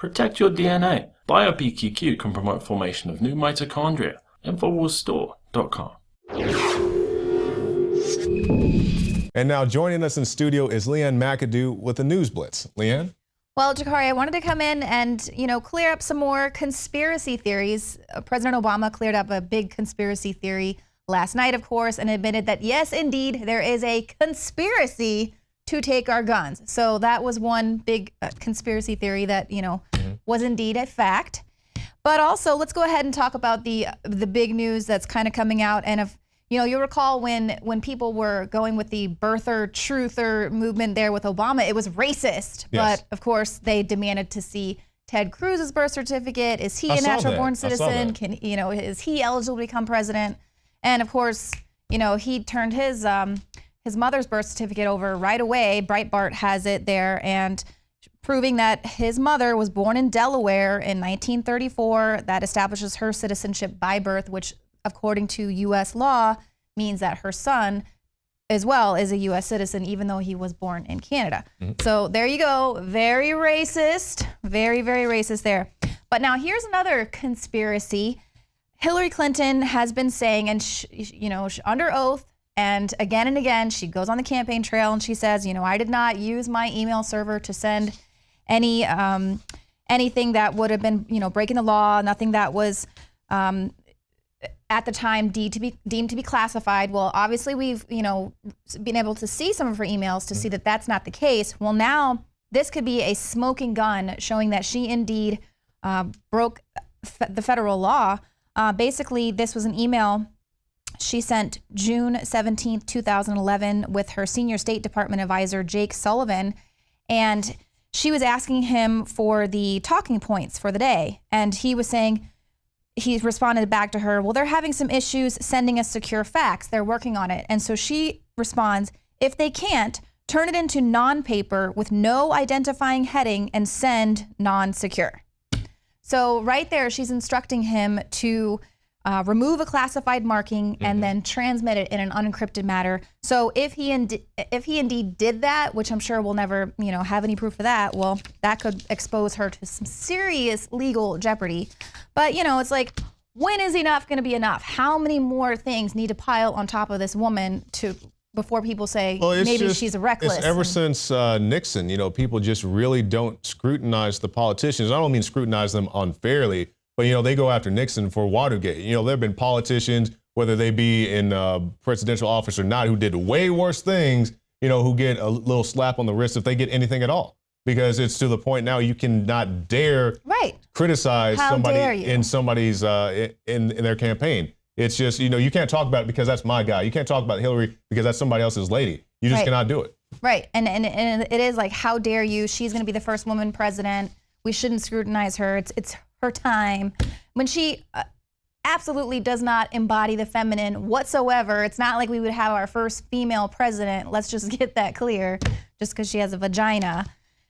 Protect your DNA. BioPQQ can promote formation of new mitochondria. Infowarsstore.com. And now joining us in studio is Ann McAdoo with the News Blitz. Ann? Well, Jakari, I wanted to come in and, clear up some more conspiracy theories. President Obama cleared up a big conspiracy theory last night, of course, and admitted that, yes, indeed, there is a conspiracy to take our guns. So that was one big conspiracy theory that, was indeed a fact. But also, let's go ahead and talk about the big news that's kind of coming out. And if you'll recall when people were going with the birther, truther movement there with Obama, it was racist. Yes. But of course, they demanded to see Ted Cruz's birth certificate. Is he a natural born citizen? Is he eligible to become president? And of course, he turned his mother's birth certificate over right away. Breitbart has it there, and proving that his mother was born in Delaware in 1934. That establishes her citizenship by birth, which, according to U.S. law, means that her son as well is a U.S. citizen, even though he was born in Canada. Mm-hmm. So there you go. Very racist. Very, very racist there. But now here's another conspiracy. Hillary Clinton has been saying, and under oath, and again, she goes on the campaign trail and she says, I did not use my email server to send anything that would have been, breaking the law, nothing that was at the time deemed to be classified. Well, obviously we've, been able to see some of her emails to see that that's not the case. Well, now this could be a smoking gun showing that she indeed broke the federal law. Basically, this was an email she sent June 17th, 2011 with her senior State Department advisor, Jake Sullivan. And she was asking him for the talking points for the day. And he was saying, he responded back to her, well, they're having some issues sending us secure fax. They're working on it. And so she responds, if they can't, turn it into non-paper with no identifying heading and send non-secure. So right there, she's instructing him to remove a classified marking and then transmit it in an unencrypted manner. So if he indeed did that, which I'm sure we'll never, have any proof of that, well, that could expose her to some serious legal jeopardy. But, it's like, when is enough going to be enough? How many more things need to pile on top of this woman before people say maybe she's reckless? It's ever since Nixon, people just really don't scrutinize the politicians. I don't mean scrutinize them unfairly, but, they go after Nixon for Watergate. There have been politicians, whether they be in presidential office or not, who did way worse things, who get a little slap on the wrist if they get anything at all. Because it's to the point now you cannot dare criticize somebody in somebody's in their campaign. It's just, you can't talk about it because that's my guy. You can't talk about Hillary because that's somebody else's lady. You just cannot do it. Right. And it is like, how dare you? She's going to be the first woman president. We shouldn't scrutinize her. It's her time. When she absolutely does not embody the feminine whatsoever. It's not like we would have our first female president. Let's just get that clear, just because she has a vagina.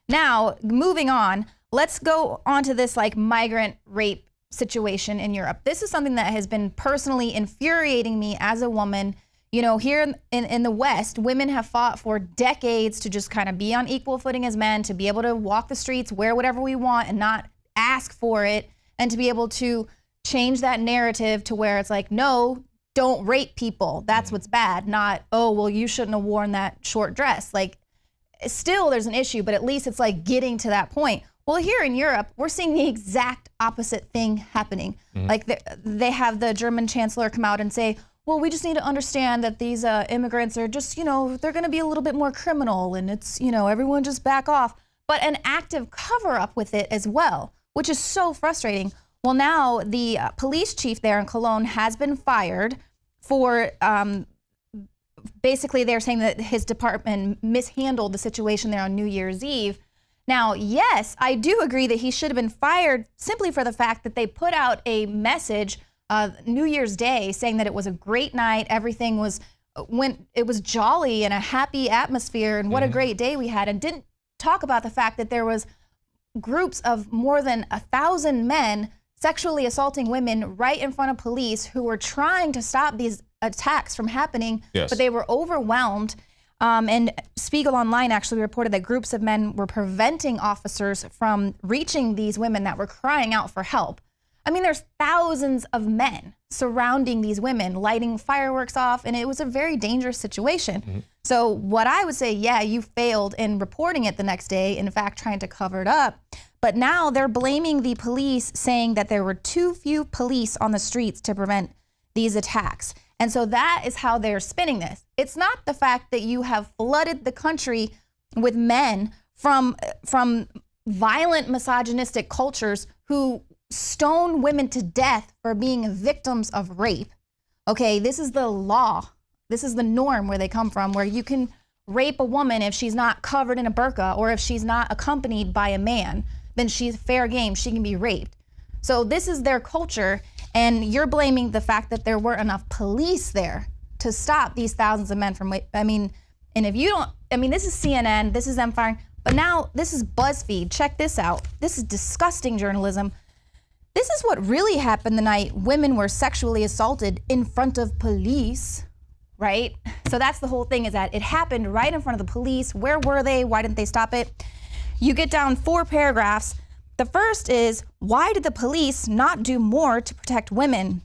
Now, moving on, let's go on to this migrant rape situation in Europe. This is something that has been personally infuriating me as a woman. Here in the West, women have fought for decades to just kind of be on equal footing as men, to be able to walk the streets, wear whatever we want and not ask for it, and to be able to change that narrative to where it's like, no, don't rape people. That's what's bad. Not, oh, well, you shouldn't have worn that short dress. Still there's an issue, but at least it's getting to that point. Well, here in Europe, we're seeing the exact opposite thing happening. They have the German chancellor come out and say, well, we just need to understand that these immigrants are just, they're going to be a little bit more criminal, and it's, everyone just back off. But an active cover up with it as well, which is so frustrating. Well, now the police chief there in Cologne has been fired for, basically they're saying that his department mishandled the situation there on New Year's Eve. Now, yes, I do agree that he should have been fired simply for the fact that they put out a message New Year's Day saying that it was a great night. Everything was, it was jolly and a happy atmosphere, and what a great day we had, and didn't talk about the fact that there was groups of more than 1,000 men sexually assaulting women right in front of police who were trying to stop these attacks from happening, but they were overwhelmed. And Spiegel Online actually reported that groups of men were preventing officers from reaching these women that were crying out for help. I mean, there's thousands of men surrounding these women, lighting fireworks off, and it was a very dangerous situation. Mm-hmm. So what I would say, yeah, you failed in reporting it the next day, in fact, trying to cover it up. But now they're blaming the police, saying that there were too few police on the streets to prevent these attacks. And so that is how they're spinning this. It's not the fact that you have flooded the country with men from violent misogynistic cultures who stone women to death for being victims of rape. Okay, this is the law. This is the norm where they come from, where you can rape a woman if she's not covered in a burqa or if she's not accompanied by a man, then she's fair game, she can be raped. So this is their culture, and you're blaming the fact that there weren't enough police there to stop these thousands of men from, I mean, and if you don't, I mean, this is CNN, this is them firing, but now this is Buzzfeed. Check this out. This is disgusting journalism. This is what really happened the night women were sexually assaulted in front of police, right? So that's the whole thing, is that it happened right in front of the police. Where were they? Why didn't they stop it? You get down 4 paragraphs. The first is, why did the police not do more to protect women?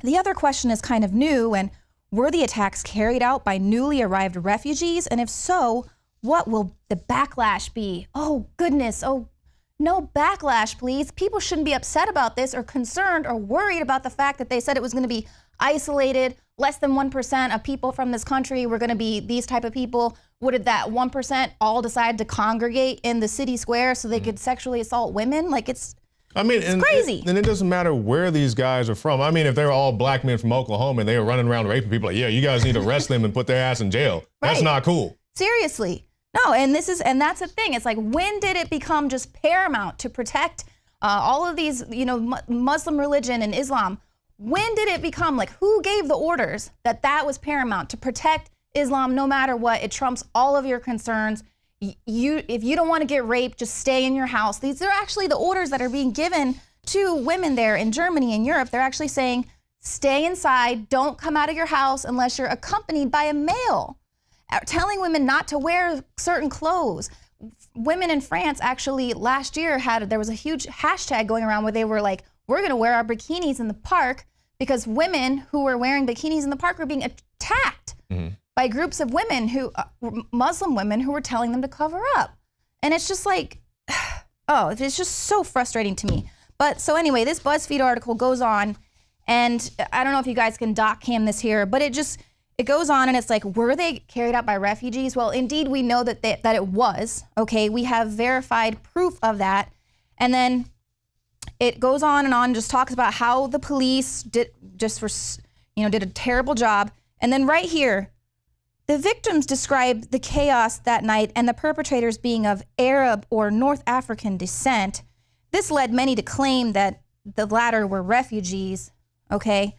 The other question is kind of new, and were the attacks carried out by newly arrived refugees? And if so, what will the backlash be? Oh goodness, oh, no backlash, please. People shouldn't be upset about this or concerned or worried about the fact that they said it was going to be isolated. Less than 1% of people from this country were going to be these type of people. Would that 1% all decide to congregate in the city square so they could sexually assault women? Like, it's crazy. And it doesn't matter where these guys are from. I mean, if they're all black men from Oklahoma and they were running around raping people, like, yeah, you guys need to arrest them and put their ass in jail. That's Right. not cool. Seriously. No, and that's the thing. It's like, when did it become just paramount to protect all of these, Muslim religion and Islam? When did it become, like, who gave the orders that was paramount to protect Islam no matter what? It trumps all of your concerns. If you don't want to get raped, just stay in your house. These are actually the orders that are being given to women there in Germany and Europe. They're actually saying, stay inside, don't come out of your house unless you're accompanied by a male. Telling women not to wear certain clothes. Women in France actually last year there was a huge hashtag going around where they were like, we're going to wear our bikinis in the park, because women who were wearing bikinis in the park were being attacked by groups of women Muslim women who were telling them to cover up. And it's just like, it's just so frustrating to me. But so anyway, this BuzzFeed article goes on, and I don't know if you guys can doc cam this here, but it goes on, and it's like, were they carried out by refugees? Well, indeed, we know that it was. Okay, we have verified proof of that. And then it goes on and on, just talks about how the police did a terrible job. And then right here, the victims describe the chaos that night and the perpetrators being of Arab or North African descent. This led many to claim that the latter were refugees. Okay.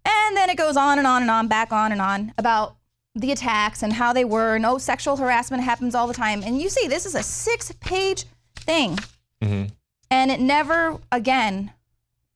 And then it goes on and on and on, back on and on about the attacks and how they were, and sexual harassment happens all the time. And you see, this is a 6-page thing. Mm-hmm. And it never, again,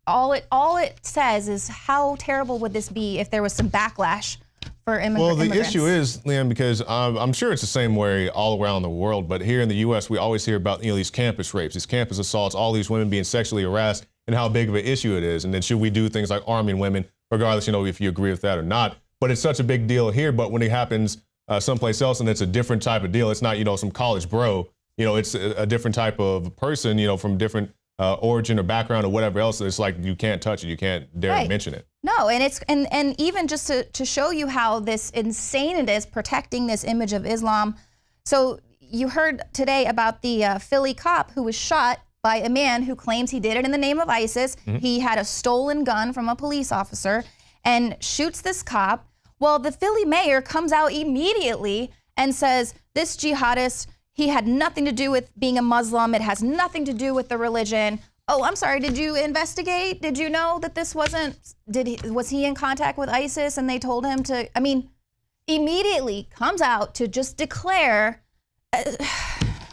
all it says is, how terrible would this be if there was some backlash for immigrants? Well, the issue is, Liam, because I'm sure it's the same way all around the world, but here in the U.S., we always hear about these campus rapes, these campus assaults, all these women being sexually harassed, and how big of an issue it is. And then should we do things like arming women, regardless, if you agree with that or not? But it's such a big deal here. But when it happens someplace else, and it's a different type of deal, it's not some college bro. It's a different type of person, from different origin or background or whatever else. It's like, you can't touch it, you can't dare mention it. No, and it's and even just to show you how this insane it is protecting this image of Islam. So you heard today about the Philly cop who was shot by a man who claims he did it in the name of ISIS. Mm-hmm. He had a stolen gun from a police officer and shoots this cop. Well, the Philly mayor comes out immediately and says, this jihadist, he had nothing to do with being a Muslim. It has nothing to do with the religion. Oh, I'm sorry, did you investigate? Did you know that this was he in contact with ISIS and they told him to, immediately comes out to just declare.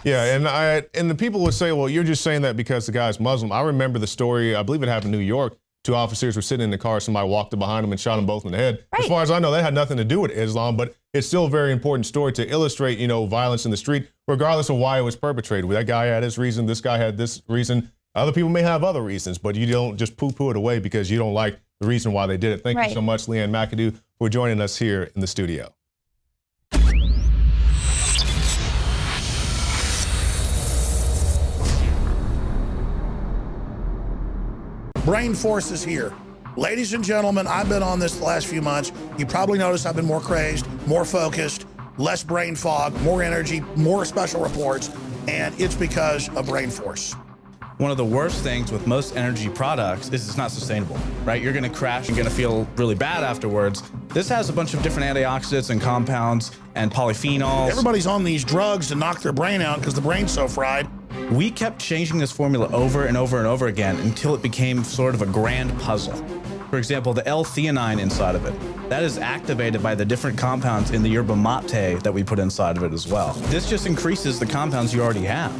Yeah, and the people would say, well, you're just saying that because the guy's Muslim. I remember the story, I believe it happened in New York, 2 officers were sitting in the car, somebody walked up behind them and shot them both in the head. Right. As far as I know, that had nothing to do with Islam, but it's still a very important story to illustrate, you know, violence in the street, regardless of why it was perpetrated. That guy had his reason, this guy had this reason. Other people may have other reasons, but you don't just poo-poo it away because you don't like the reason why they did it. Thank you so much, Ann McAdoo, for joining us here in the studio. Brain Force is here. Ladies and gentlemen, I've been on this the last few months. You probably noticed I've been more crazed, more focused, less brain fog, more energy, more special reports, and it's because of Brain Force. One of the worst things with most energy products is it's not sustainable, right? You're gonna crash and gonna feel really bad afterwards. This has a bunch of different antioxidants and compounds and polyphenols. Everybody's on these drugs to knock their brain out because the brain's so fried. We kept changing this formula over and over and over again until it became sort of a grand puzzle. For example, the L-theanine inside of it, that is activated by the different compounds in the yerba mate that we put inside of it as well. This just increases the compounds you already have.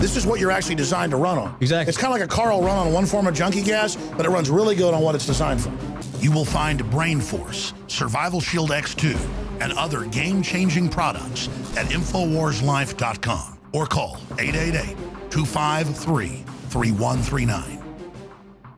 This is what you're actually designed to run on. Exactly. It's kind of like a car will run on one form of junkie gas, but it runs really good on what it's designed for. You will find Brain Force, Survival Shield X2, and other game-changing products at InfoWarsLife.com or call 888-253-3139.